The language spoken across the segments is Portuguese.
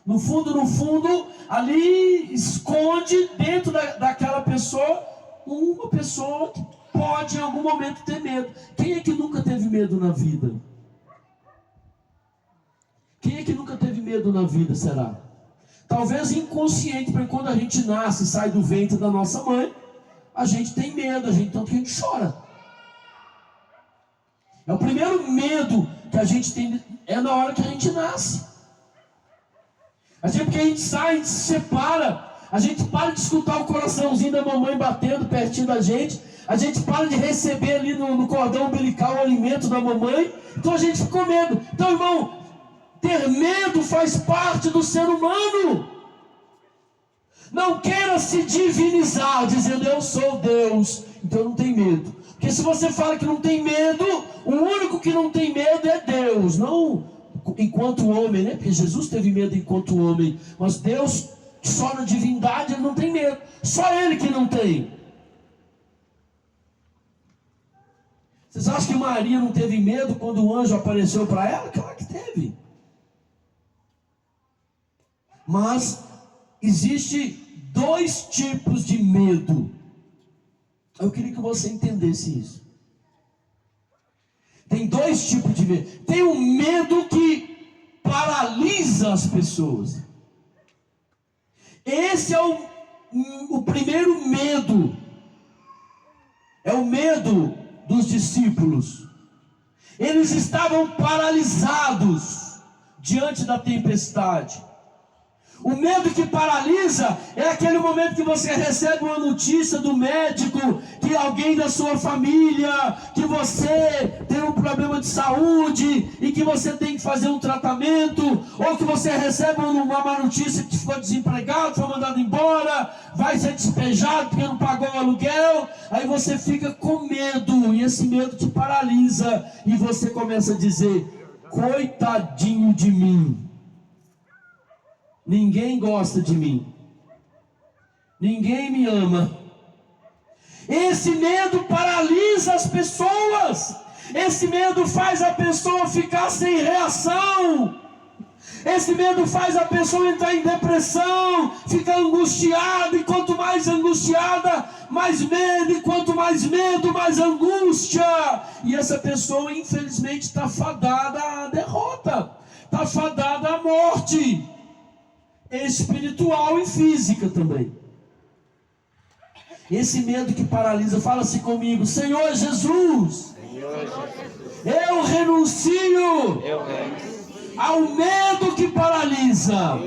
No fundo, ali esconde dentro daquela pessoa uma pessoa que pode em algum momento ter medo. Quem é que nunca teve medo na vida? Quem é que nunca teve medo na vida, será? Talvez inconsciente, porque quando a gente nasce, sai do ventre da nossa mãe, a gente tem medo, tanto que a gente chora. É o primeiro medo que a gente tem, é na hora que a gente nasce. Porque a gente sai, a gente se separa, a gente para de escutar o coraçãozinho da mamãe batendo pertinho da gente, a gente para de receber ali no cordão umbilical o alimento da mamãe, então a gente fica com medo. Então, irmão, ter medo faz parte do ser humano. Não queira se divinizar, dizendo eu sou Deus, então não tem medo. Porque se você fala que não tem medo, o único que não tem medo é Deus, não enquanto homem, né? Porque Jesus teve medo enquanto homem, mas Deus, só na divindade, ele não tem medo. Só ele que não tem. Vocês acham que Maria não teve medo quando o anjo apareceu para ela? Claro que teve. Mas existe dois tipos de medo. Eu queria que você entendesse isso. Tem dois tipos de medo. Tem um medo que paralisa as pessoas. Esse é o primeiro medo. É o medo dos discípulos. Eles estavam paralisados diante da tempestade. O medo que paralisa é aquele momento que você recebe uma notícia do médico, que alguém da sua família, que você tem um problema de saúde e que você tem que fazer um tratamento, ou que você recebe uma má notícia que ficou desempregado, foi mandado embora, vai ser despejado porque não pagou o aluguel. Aí você fica com medo e esse medo te paralisa e você começa a dizer: coitadinho de mim. Ninguém gosta de mim. Ninguém me ama. Esse medo paralisa as pessoas. Esse medo faz a pessoa ficar sem reação. Esse medo faz a pessoa entrar em depressão, ficar angustiada. E quanto mais angustiada, mais medo. E quanto mais medo, mais angústia. E essa pessoa, infelizmente, está fadada à derrota. Está fadada à morte. Espiritual e física também. Esse medo que paralisa, fala-se comigo: Senhor Jesus, eu renuncio ao medo que paralisa.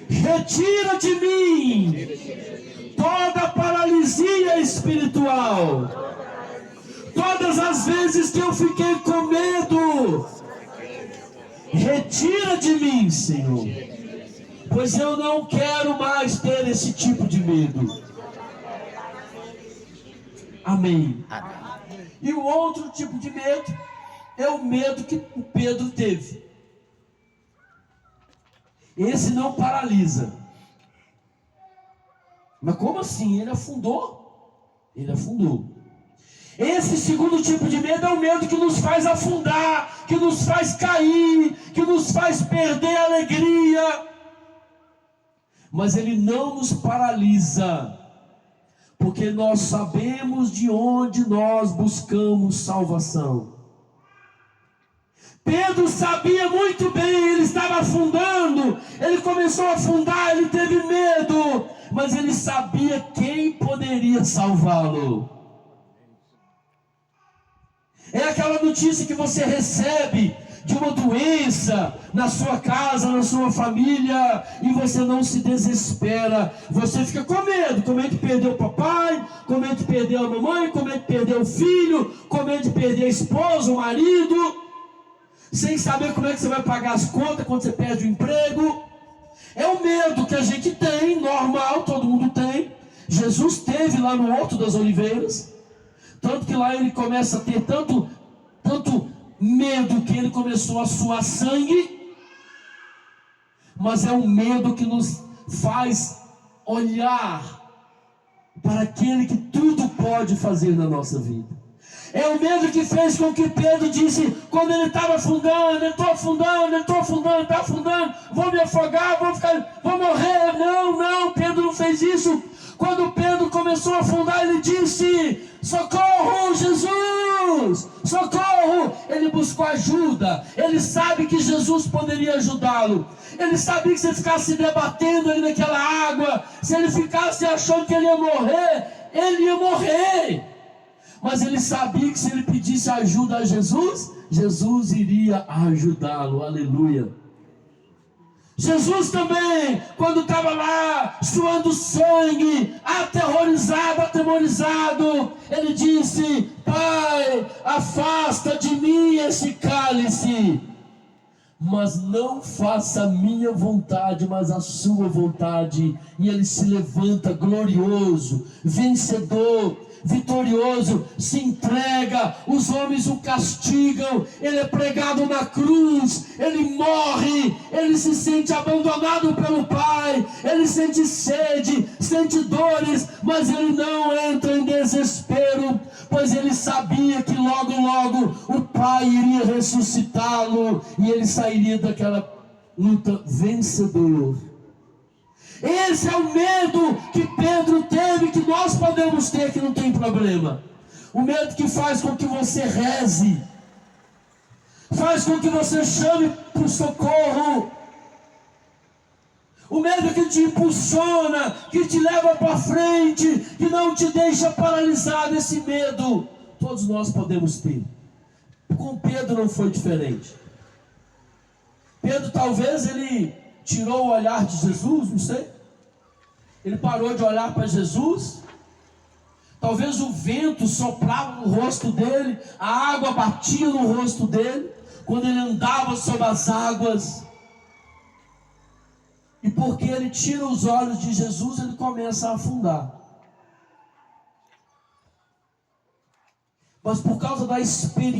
Retira de mim toda paralisia espiritual. Todas as vezes que eu fiquei com medo, retira de mim, Senhor. Pois eu não quero mais ter esse tipo de medo. Amém. E o outro tipo de medo é o medo que o Pedro teve. Esse não paralisa. Mas como assim? Ele afundou? Ele afundou. Esse segundo tipo de medo é o medo que nos faz afundar, que nos faz cair, que nos faz perder a alegria. Mas ele não nos paralisa, porque nós sabemos de onde nós buscamos salvação. Pedro sabia muito bem, ele estava afundando, ele começou a afundar, ele teve medo, mas ele sabia quem poderia salvá-lo. É aquela notícia que você recebe de uma doença na sua casa, na sua família, e você não se desespera. Você fica com medo de perder o papai, com medo de perder a mamãe, com medo de perder o filho, com medo de perder a esposa, o marido, sem saber como é que você vai pagar as contas quando você perde o emprego. É o medo que a gente tem, normal, todo mundo tem. Jesus teve lá no Horto das Oliveiras, tanto que lá ele começa a ter tanto medo que ele começou a suar sangue. Mas é um medo que nos faz olhar para aquele que tudo pode fazer na nossa vida. É o medo que fez com que Pedro disse, quando ele estava afundando, eu estou afundando, está afundando, vou me afogar, vou morrer. Não, Pedro não fez isso. Quando Pedro começou a afundar, ele disse, socorro, Jesus, socorro. Ele buscou ajuda, ele sabe que Jesus poderia ajudá-lo. Ele sabia que se ele ficasse debatendo ali naquela água, se ele ficasse achando que ele ia morrer. Mas ele sabia que se ele pedisse ajuda a Jesus, Jesus iria ajudá-lo, aleluia. Jesus também, quando estava lá, suando sangue, atemorizado, ele disse, Pai, afasta de mim esse cálice, mas não faça a minha vontade, mas a sua vontade. E ele se levanta glorioso, vencedor, vitorioso, se entrega, os homens o castigam, ele é pregado na cruz, ele morre, ele se sente abandonado pelo Pai, ele sente sede, sente dores, mas ele não entra em desespero, pois ele sabia que logo o Pai iria ressuscitá-lo, e ele sairia daquela luta vencedor. Esse é o medo que Pedro teve, que nós podemos ter, que não tem problema. O medo que faz com que você reze, faz com que você chame por socorro. O medo que te impulsiona, que te leva para frente, que não te deixa paralisado. Esse medo todos nós podemos ter. Com Pedro não foi diferente. Pedro talvez ele tirou o olhar de Jesus, não sei. Ele parou de olhar para Jesus. Talvez o vento soprava no rosto dele, a água batia no rosto dele, quando ele andava sobre as águas. E porque ele tira os olhos de Jesus, ele começa a afundar. Mas por causa da experiência,